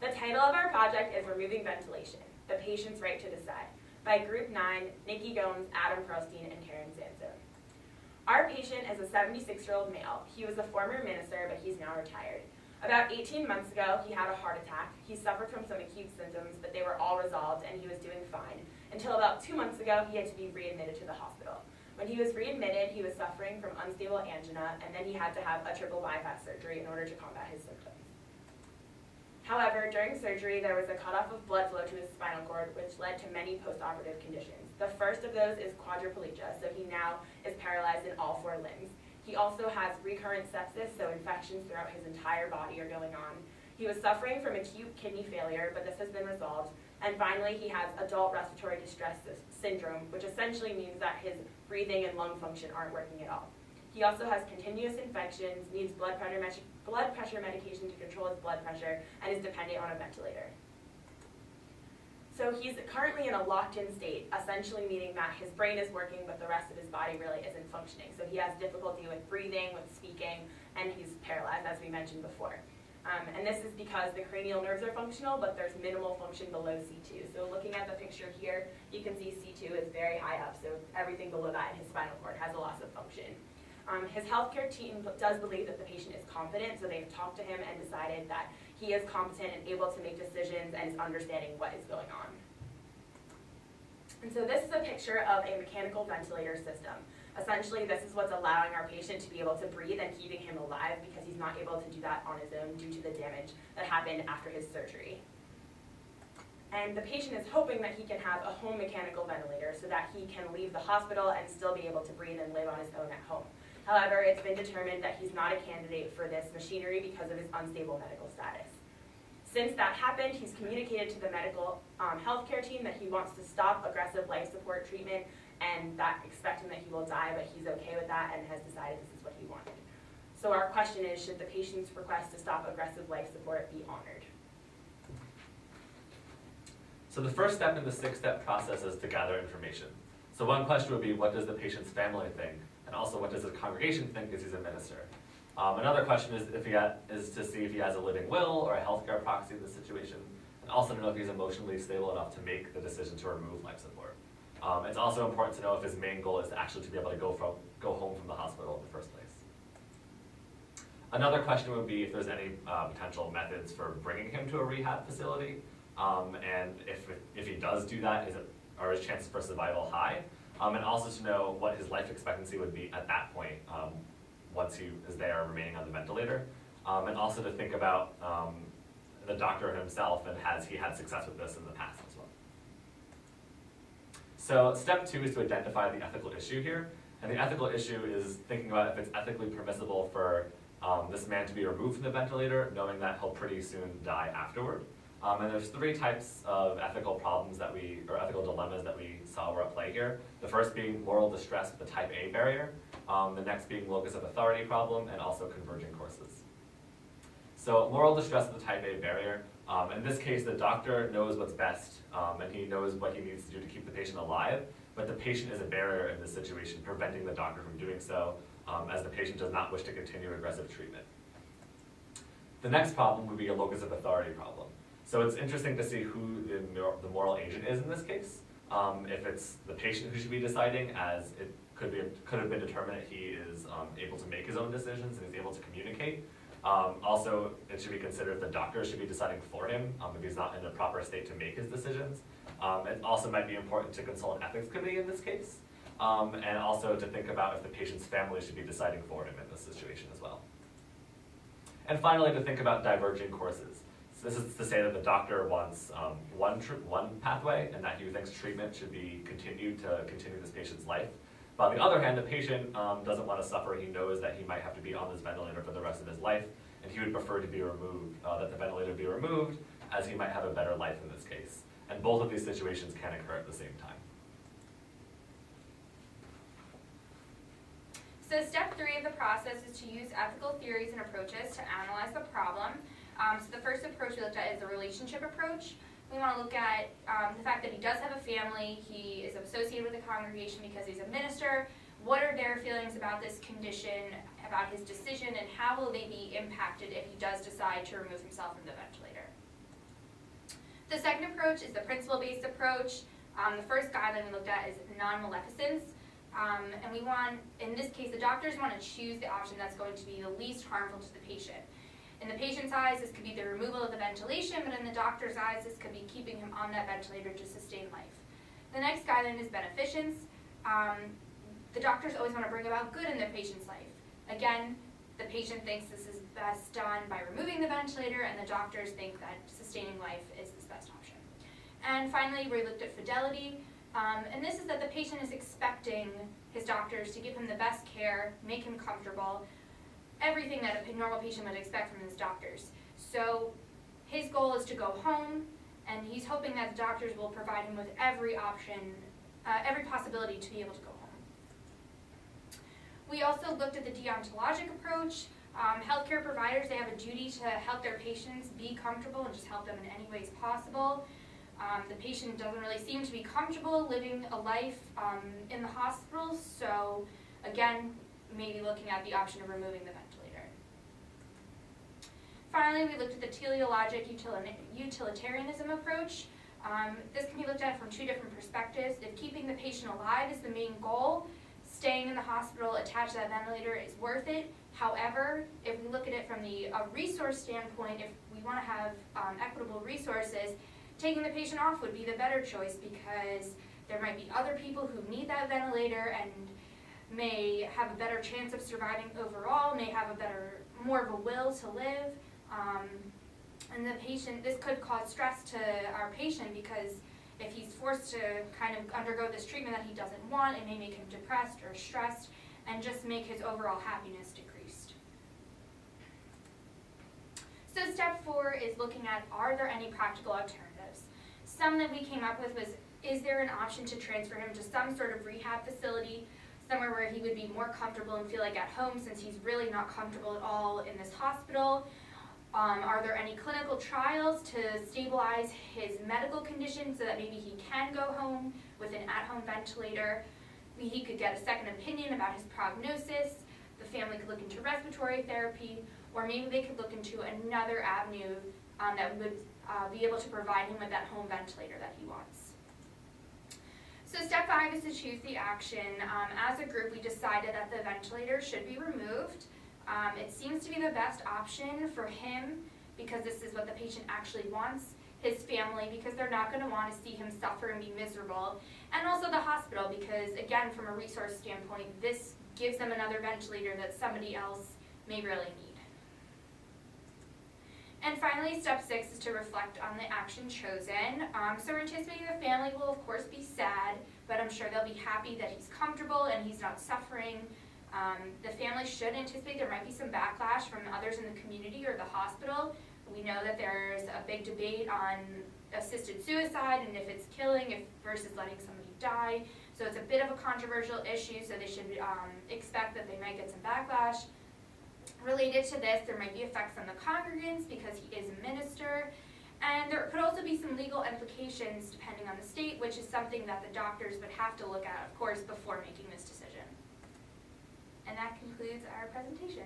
The title of our project is Removing Ventilation, the Patient's Right to Decide, by Group 9, Nikki Gomes, Adam Perlstein, and Karen Sansone. Our patient is a 76-year-old male. He was a former minister, but he's now retired. About 18 months ago, he had a heart attack. He suffered from some acute symptoms, but they were all resolved, and he was doing fine. Until about 2 months ago, he had to be readmitted to the hospital. When he was readmitted, he was suffering from unstable angina, and then he had to have a triple bypass surgery in order to combat his symptoms. However, during surgery, there was a cutoff of blood flow to his spinal cord, which led to many postoperative conditions. The first of those is quadriplegia, so he now is paralyzed in all 4 limbs. He also has recurrent sepsis, so infections throughout his entire body are going on. He was suffering from acute kidney failure, but this has been resolved. And finally, he has adult respiratory distress syndrome, which essentially means that his breathing and lung function aren't working at all. He also has continuous infections, needs blood pressure medication to control his blood pressure, and is dependent on a ventilator. So he's currently in a locked-in state, essentially meaning that his brain is working, but the rest of his body really isn't functioning. So he has difficulty with breathing, with speaking, and he's paralyzed, as we mentioned before. And this is because the cranial nerves are functional, but there's minimal function below C2. So looking at the picture here, you can see C2 is very high up, so everything below that in his spinal cord has a loss of function. His healthcare team does believe that the patient is competent, so they've talked to him and decided that he is competent and able to make decisions and is understanding what is going on. And so this is a picture of a mechanical ventilator system. Essentially, this is what's allowing our patient to be able to breathe and keeping him alive because he's not able to do that on his own due to the damage that happened after his surgery. And the patient is hoping that he can have a home mechanical ventilator so that he can leave the hospital and still be able to breathe and live on his own at home. However, it's been determined that he's not a candidate for this machinery because of his unstable medical status. Since that happened, he's communicated to the medical healthcare team that he wants to stop aggressive life support treatment and that expecting that he will die, but he's okay with that and has decided this is what he wanted. So our question is, should the patient's request to stop aggressive life support be honored? So the first step in the 6-step process is to gather information. So one question would be, what does the patient's family think? And also, what does the congregation think as he's a minister? Another question is to see if he has a living will or a healthcare proxy in this situation, and also to know if he's emotionally stable enough to make the decision to remove life support. It's also important to know if his main goal is actually to be able to go home from the hospital in the first place. Another question would be if there's any potential methods for bringing him to a rehab facility, and if he does do that, are his chances for survival high? And also to know what his life expectancy would be at that point once he is there remaining on the ventilator. And also to think about the doctor himself and has he had success with this in the past as well. So step 2 is to identify the ethical issue here. And the ethical issue is thinking about if it's ethically permissible for this man to be removed from the ventilator, knowing that he'll pretty soon die afterward. And there's 3 types of ethical problems or ethical dilemmas that we saw were at play here. The first being moral distress with the type A barrier, the next being locus of authority problem, and also converging courses. So moral distress with the type A barrier, in this case the doctor knows what's best and he knows what he needs to do to keep the patient alive, but the patient is a barrier in this situation, preventing the doctor from doing so as the patient does not wish to continue aggressive treatment. The next problem would be a locus of authority problem. So it's interesting to see who the moral agent is in this case. If it's the patient who should be deciding, as it could have been determined that he is able to make his own decisions and is able to communicate. Also, it should be considered if the doctor should be deciding for him if he's not in the proper state to make his decisions. It also might be important to consult an ethics committee in this case, and also to think about if the patient's family should be deciding for him in this situation as well. And finally, to think about diverging courses. This is to say that the doctor wants one pathway and that he thinks treatment should be continued to continue this patient's life. But on the other hand, the patient doesn't want to suffer. He knows that he might have to be on this ventilator for the rest of his life, and he would prefer to be removed, that the ventilator be removed, as he might have a better life in this case. And both of these situations can occur at the same time. So step 3 of the process is to use ethical theories and approaches to analyze the problem. So the first approach we looked at is the relationship approach. We want to look at the fact that he does have a family, he is associated with the congregation because he's a minister. What are their feelings about this condition, about his decision, and how will they be impacted if he does decide to remove himself from the ventilator? The second approach is the principle-based approach. The first guideline we looked at is non-maleficence. And we want, in this case, the doctors want to choose the option that's going to be the least harmful to the patient. In the patient's eyes, this could be the removal of the ventilation, but in the doctor's eyes, this could be keeping him on that ventilator to sustain life. The next guideline is beneficence. The doctors always want to bring about good in their patient's life. Again, the patient thinks this is best done by removing the ventilator, and the doctors think that sustaining life is the best option. And finally, we looked at fidelity, and this is that the patient is expecting his doctors to give him the best care, make him comfortable, everything that a normal patient would expect from his doctors. So his goal is to go home, and he's hoping that the doctors will provide him with every option, every possibility to be able to go home. We also looked at the deontologic approach. Healthcare providers, they have a duty to help their patients be comfortable and just help them in any ways possible. The patient doesn't really seem to be comfortable living a life in the hospital, so again, maybe looking at the option of removing the ventilator. Finally, we looked at the teleologic utilitarianism approach. This can be looked at from two different perspectives. If keeping the patient alive is the main goal, staying in the hospital attached to that ventilator is worth it. However, if we look at it from the resource standpoint, if we want to have equitable resources, taking the patient off would be the better choice, because there might be other people who need that ventilator and may have a better chance of surviving overall, may have more of a will to live. And the patient, this could cause stress to our patient, because if he's forced to kind of undergo this treatment that he doesn't want, it may make him depressed or stressed and just make his overall happiness decreased. So step 4 is looking at, are there any practical alternatives? Some that we came up with was, is there an option to transfer him to some sort of rehab facility, somewhere where he would be more comfortable and feel like at home, since he's really not comfortable at all in this hospital? Are there any clinical trials to stabilize his medical condition so that maybe he can go home with an at-home ventilator? He could get a second opinion about his prognosis. The family could look into respiratory therapy, or maybe they could look into another avenue that would be able to provide him with that home ventilator that he wants. So step 5 is to choose the action. As a group, we decided that the ventilator should be removed. It seems to be the best option for him, because this is what the patient actually wants, his family, because they're not going to want to see him suffer and be miserable, and also the hospital, because again, from a resource standpoint, this gives them another ventilator that somebody else may really need. And finally, step 6 is to reflect on the action chosen. So we're anticipating the family will of course be sad, but I'm sure they'll be happy that he's comfortable and he's not suffering. The family should anticipate there might be some backlash from others in the community or the hospital. We know that there's a big debate on assisted suicide and if it's killing versus letting somebody die. So it's a bit of a controversial issue, so they should expect that they might get some backlash. Related to this, there might be effects on the congregants because he is a minister. And there could also be some legal implications depending on the state, which is something that the doctors would have to look at, of course, before making this decision. And that concludes our presentation.